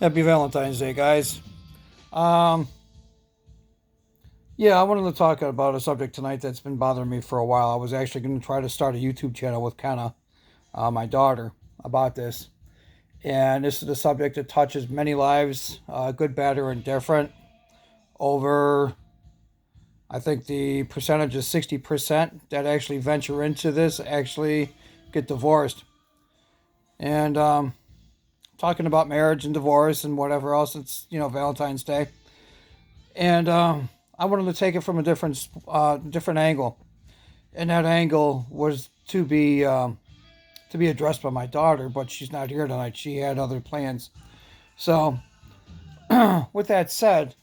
Happy Valentine's Day, guys. Um, yeah, I wanted to talk about a subject tonight that's been bothering me for a while. I was actually going to try to start a YouTube channel with Kenna, my daughter, about this. And this is a subject that touches many lives, good, bad, or indifferent. Over, I think the percentage is 60% that actually venture into this actually get divorced. And talking about marriage and divorce and whatever else, it's, Valentine's Day. And I wanted to take it from a different angle, and that angle was to be addressed by my daughter, but she's not here tonight. She had other plans. So, with that said,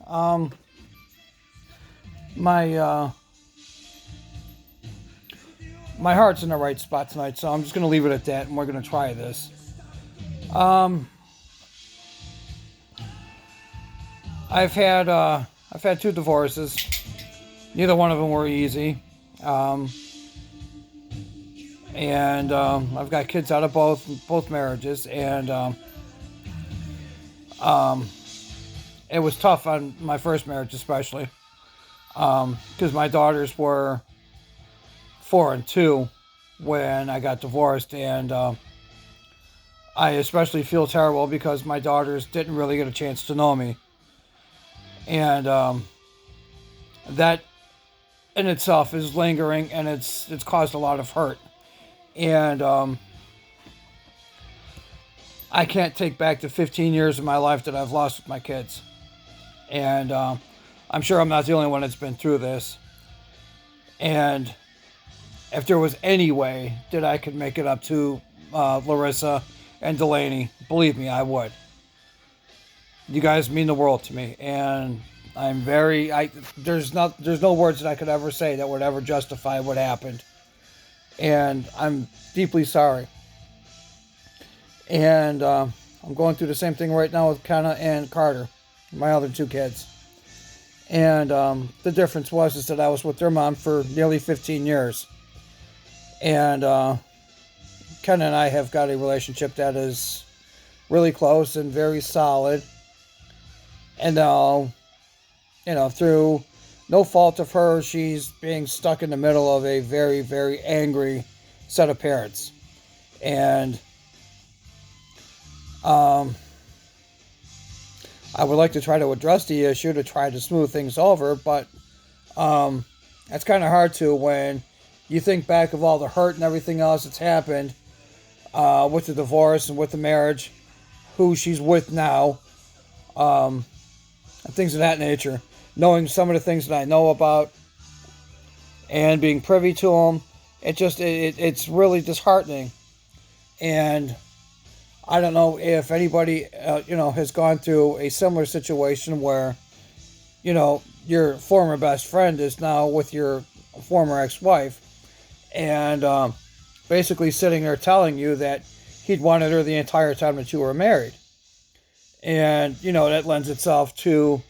my my heart's in the right spot tonight. So I'm just gonna leave it at that, and we're gonna try this. Um, I've had uh, I've had two divorces. Neither one of them were easy. Um, and I've got kids out of both marriages, and um, it was tough on my first marriage, especially because my daughters were 4 and 2 when I got divorced, and I especially feel terrible because my daughters didn't really get a chance to know me, and that in itself is lingering, and it's caused a lot of hurt, and I can't take back the 15 years of my life that I've lost with my kids, and I'm sure I'm not the only one that's been through this, and if there was any way that I could make it up to Larissa and Delaney, believe me, I would. You guys mean the world to me, and I'm very. I there's no words that I could ever say that would ever justify what happened, and I'm deeply sorry. And I'm going through the same thing right now with Kenna and Carter, my other two kids. And the difference was is that I was with their mom for nearly 15 years, and Ken and I have got a relationship that is really close and very solid. And through no fault of hers, she's being stuck in the middle of a very, very angry set of parents. And um, I would like to try to address the issue to try to smooth things over, but um, that's kind of hard to when you think back of all the hurt and everything else that's happened with the divorce and with the marriage, who she's with now, um, and things of that nature. Knowing some of the things that I know about and being privy to them, it's really disheartening. And I don't know if anybody has gone through a similar situation where your former best friend is now with your former ex-wife, and basically sitting there telling you that he'd wanted her the entire time that you were married. And that lends itself to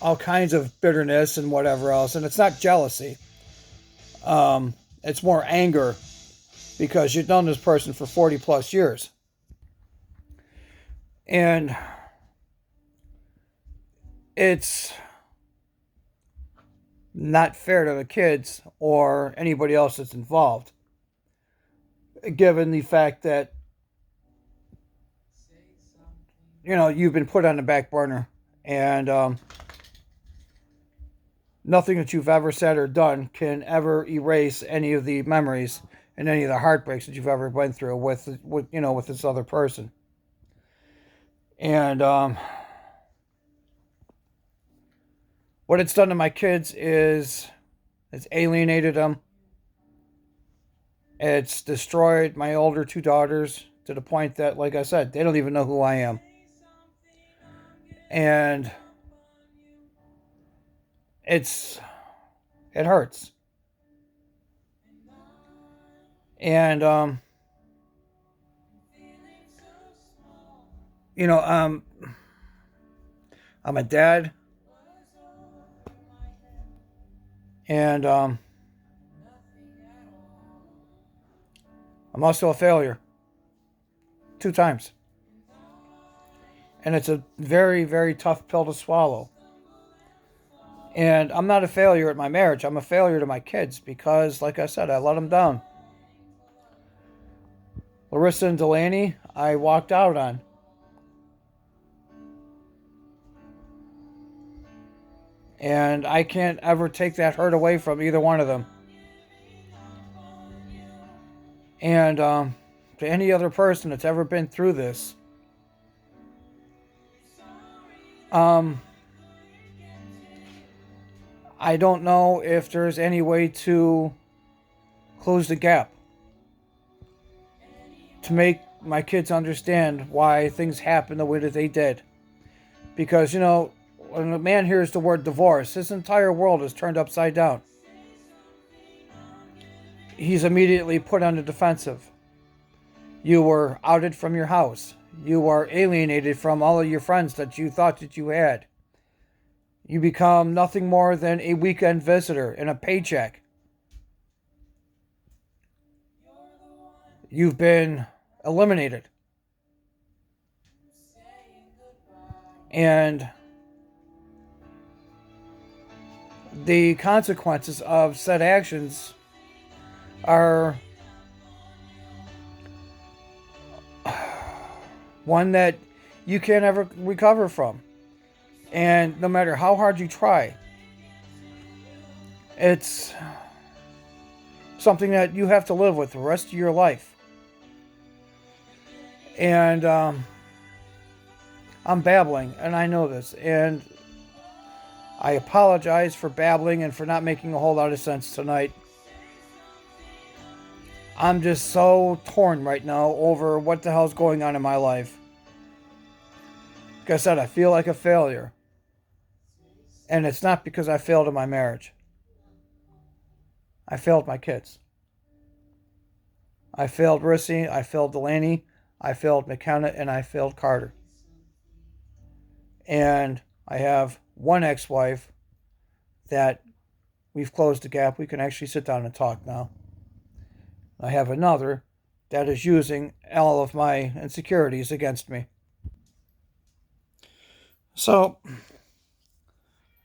all kinds of bitterness and whatever else. And it's not jealousy. It's more anger because you've known this person for 40 plus years. And it's not fair to the kids or anybody else that's involved, given the fact that, you've been put on the back burner, and nothing that you've ever said or done can ever erase any of the memories and any of the heartbreaks that you've ever went through with this other person. And what it's done to my kids is it's alienated them. It's destroyed my older two daughters to the point that, like I said, they don't even know who I am. And it's it hurts. And you know, um, I'm a dad, and I'm also a failure 2 times. And it's a very, very tough pill to swallow. And I'm not a failure at my marriage. I'm a failure to my kids because, like I said, I let them down. Larissa and Delaney, I walked out on. And I can't ever take that hurt away from either one of them. And to any other person that's ever been through this, I don't know if there's any way to close the gap, to make my kids understand why things happened the way that they did. Because, when a man hears the word divorce, his entire world is turned upside down. He's immediately put on the defensive. You were outed from your house. You are alienated from all of your friends that you thought that you had. You become nothing more than a weekend visitor and a paycheck. You've been eliminated. And the consequences of said actions are one that you can't ever recover from. And no matter how hard you try, it's something that you have to live with the rest of your life. And I'm babbling, and I know this. And I apologize for babbling and for not making a whole lot of sense tonight. I'm just so torn right now over what the hell's going on in my life. Like I said, I feel like a failure. And it's not because I failed in my marriage. I failed my kids. I failed Rissy, I failed Delaney, I failed McKenna, and I failed Carter. And I have one ex-wife that we've closed the gap. We can actually sit down and talk now. I have another that is using all of my insecurities against me. So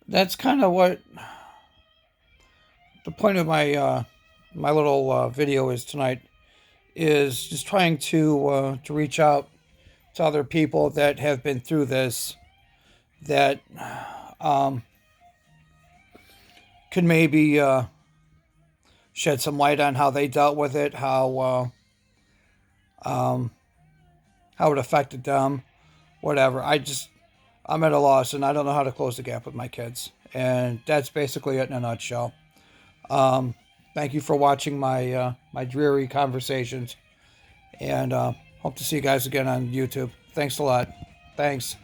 that's kind of what the point of my my little video is tonight, is just trying to reach out to other people that have been through this, that could maybe shed some light on how they dealt with it, how it affected them, whatever. I'm at a loss, and I don't know how to close the gap with my kids. And that's basically it in a nutshell. Thank you for watching my my dreary conversations, and hope to see you guys again on YouTube. Thanks a lot. Thanks.